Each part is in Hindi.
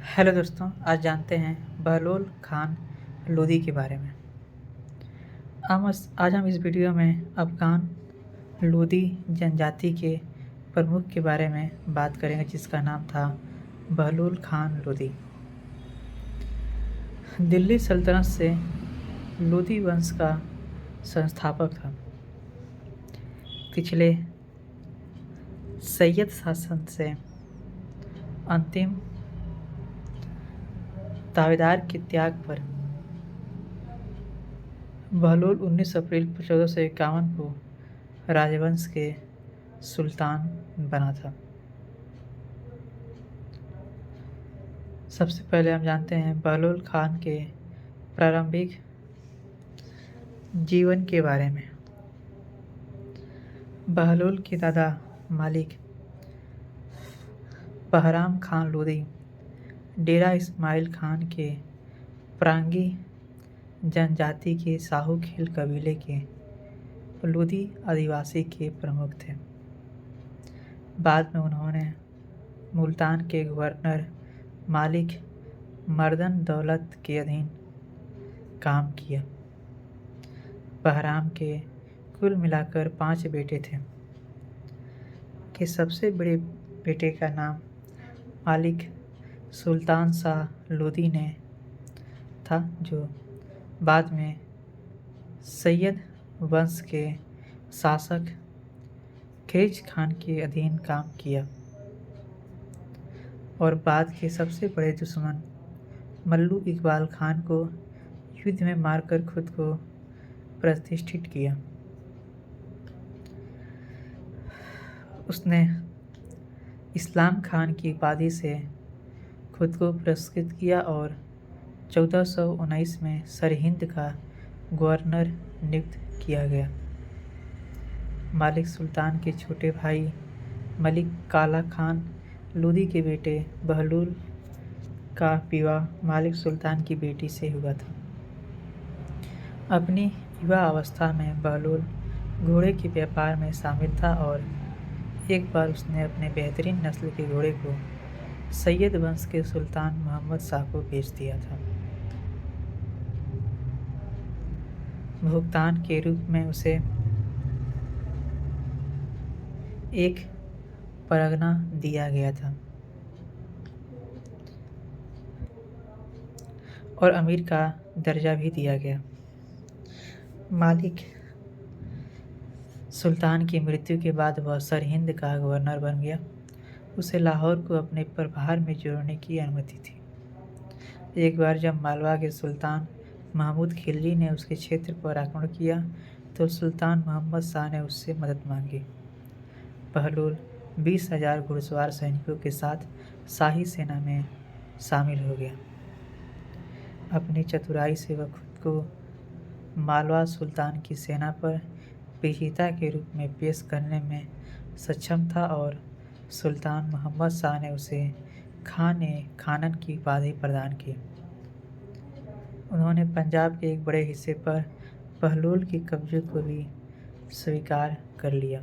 हेलो दोस्तों, आज जानते हैं बहलोल खान लोदी के बारे में। आज हम इस वीडियो में अफ़गान लोदी जनजाति के प्रमुख के बारे में बात करेंगे, जिसका नाम था बहलोल खान लोदी। दिल्ली सल्तनत से लोदी वंश का संस्थापक था। पिछले सैयद शासन से अंतिम दावेदार के त्याग पर बहलोल 19 अप्रैल 1451 को राजवंश के सुल्तान बना था। सबसे पहले हम जानते हैं बहलोल खान के प्रारंभिक जीवन के बारे में। बहलोल के दादा मालिक बहराम खान लोदी डेरा इस्माइल खान के प्रांगी जनजाति के साहू खेल कबीले के लोदी आदिवासी के प्रमुख थे। बाद में उन्होंने मुल्तान के गवर्नर मालिक मर्दन दौलत के अधीन काम किया। बहराम के कुल मिलाकर 5 बेटे थे कि सबसे बड़े बेटे का नाम मालिक सुल्तान शाह लोदी ने था, जो बाद में सैयद वंश के शासक खिज खान के अधीन काम किया और बाद के सबसे बड़े दुश्मन मल्लू इकबाल खान को युद्ध में मारकर खुद को प्रतिष्ठित किया। उसने इस्लाम खान की उपाधि से खुद को पुरस्कृत किया और 1419 में सरहिंद का गवर्नर नियुक्त किया गया। मालिक सुल्तान के छोटे भाई मलिक काला खान लोदी के बेटे बहलोल का विवाह मालिक सुल्तान की बेटी से हुआ था। अपनी युवा अवस्था में बहलोल घोड़े के व्यापार में शामिल था और एक बार उसने अपने बेहतरीन नस्ल के घोड़े को सैयद वंश के सुल्तान मोहम्मद शाह को बेच दिया था। भुगतान के रूप में उसे एक परगना दिया गया था और अमीर का दर्जा भी दिया गया। मालिक सुल्तान की मृत्यु के बाद वह सरहिंद का गवर्नर बन गया। उसे लाहौर को अपने प्रभार में जोड़ने की अनुमति थी। एक बार जब मालवा के सुल्तान महमूद खिलजी ने उसके क्षेत्र पर आक्रमण किया तो सुल्तान मोहम्मद शाह ने उससे मदद मांगी। बहलोल 20,000 घुड़सवार सैनिकों के साथ शाही सेना में शामिल हो गया। अपनी चतुराई से वह खुद को मालवा सुल्तान की सेना पर विजेता के रूप में पेश करने में सक्षम था और सुल्तान मोहम्मद शाह ने उसे खानन की उपाधि प्रदान की। उन्होंने पंजाब के एक बड़े हिस्से पर बहलोल के कब्जे को भी स्वीकार कर लिया।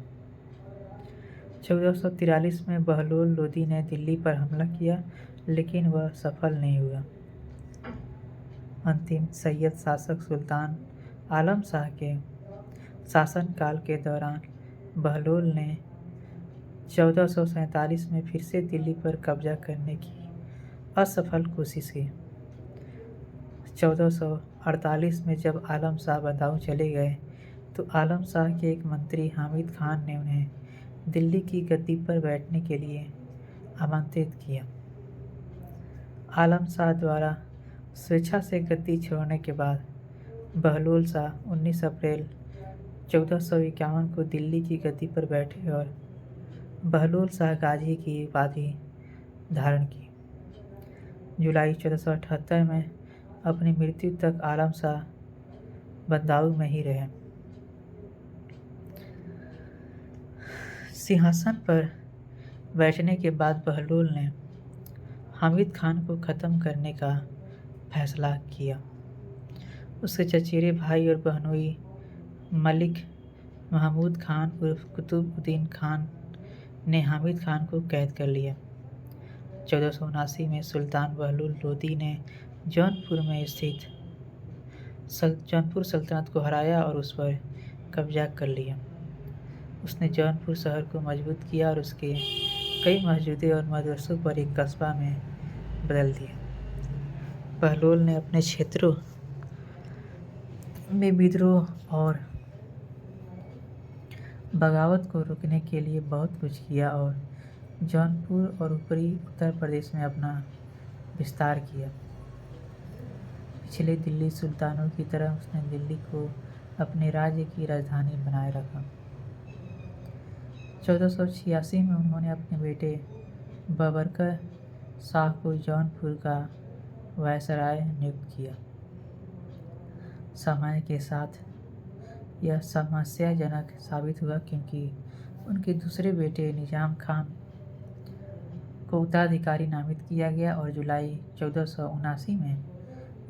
1443 में बहलोल लोदी ने दिल्ली पर हमला किया, लेकिन वह सफल नहीं हुआ। अंतिम सैयद शासक सुल्तान आलम शाह के शासनकाल के दौरान बहलोल ने 1447 में फिर से दिल्ली पर कब्जा करने की असफल कोशिश की। 1448 में जब आलम शाह बदाऊं चले गए तो आलम शाह के एक मंत्री हामिद खान ने उन्हें दिल्ली की गद्दी पर बैठने के लिए आमंत्रित किया। आलम शाह द्वारा स्वेच्छा से गद्दी छोड़ने के बाद बहलोल शाह 19 अप्रैल 1451 को दिल्ली की गद्दी पर बैठे और बहलोल शाह गाजी की उपाधि धारण की। जुलाई 1478 में अपनी मृत्यु तक आलम शाह बदाऊं में ही रहे। सिंहासन पर बैठने के बाद बहलोल ने हामिद खान को ख़त्म करने का फैसला किया। उसके चचेरे भाई और बहनोई मलिक महमूद खान उर्फ कुतुबुद्दीन खान ने हामिद खान को कैद कर लिया। 1479 में सुल्तान बहलूल लोदी ने जौनपुर में स्थित जौनपुर सल्तनत को हराया और उस पर कब्जा कर लिया। उसने जौनपुर शहर को मजबूत किया और उसके कई मस्जिदें और मदरसों पर एक कस्बा में बदल दिया। बहलोल ने अपने क्षेत्रों में विद्रोह और बगावत को रोकने के लिए बहुत कुछ किया और जौनपुर और ऊपरी उत्तर प्रदेश में अपना विस्तार किया। पिछले दिल्ली सुल्तानों की तरह उसने दिल्ली को अपने राज्य की राजधानी बनाए रखा। 1486 में उन्होंने अपने बेटे बबरकर शाह को जौनपुर का वायसराय नियुक्त किया। समय के साथ यह समस्याजनक साबित हुआ क्योंकि उनके दूसरे बेटे निजाम खान को उत्तराधिकारी नामित किया गया और जुलाई 1479 में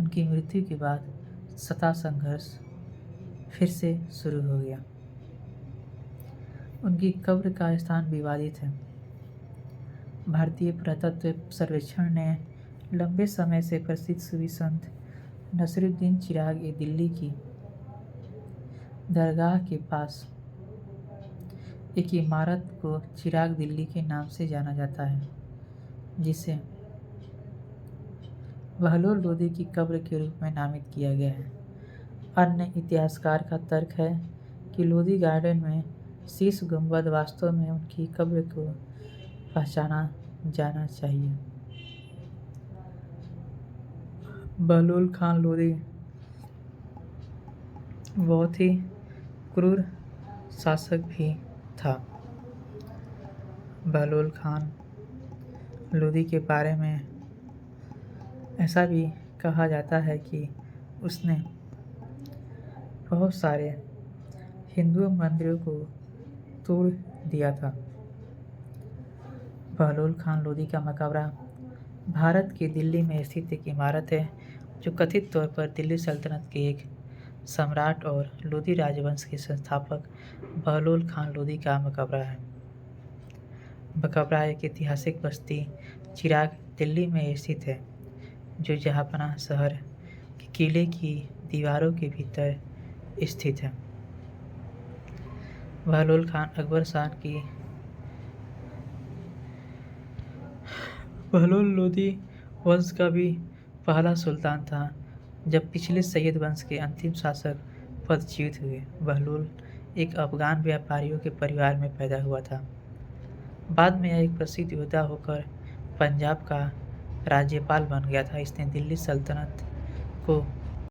उनकी मृत्यु के बाद सत्ता संघर्ष फिर से शुरू हो गया। उनकी कब्र का स्थान विवादित है। भारतीय पुरातत्व सर्वेक्षण ने लंबे समय से प्रसिद्ध सूफी संत नसरुद्दीन चिराग ए दिल्ली की दरगाह के पास एक इमारत को चिराग दिल्ली के नाम से जाना जाता है, जिसे बहलोल लोदी की कब्र के रूप में नामित किया गया है। अन्य इतिहासकार का तर्क है कि लोदी गार्डन में शीश गुंबद वास्तव में उनकी कब्र को पहचाना जाना चाहिए। बहलोल खान लोदी बहुत ही क्रूर शासक भी था। बहलोल खान लोदी के बारे में ऐसा भी कहा जाता है कि उसने बहुत सारे हिंदू मंदिरों को तोड़ दिया था। बहलोल खान लोदी का मकबरा भारत की दिल्ली में स्थित एक इमारत है जो कथित तौर पर दिल्ली सल्तनत के एक सम्राट और लोदी राजवंश के संस्थापक बहलोल खान लोदी का मकबरा है। मकबरा एक ऐतिहासिक बस्ती चिराग दिल्ली में स्थित है जो जहांपनाह शहर के किले की दीवारों के भीतर स्थित है। बहलोल खान अकबर शाह की बहलोल लोदी वंश का भी पहला सुल्तान था जब पिछले सैयद वंश के अंतिम शासक पदच्युत हुए। बहलोल एक अफगान व्यापारियों के परिवार में पैदा हुआ था। बाद में यह एक प्रसिद्ध योद्धा होकर पंजाब का राज्यपाल बन गया था। इसने दिल्ली सल्तनत को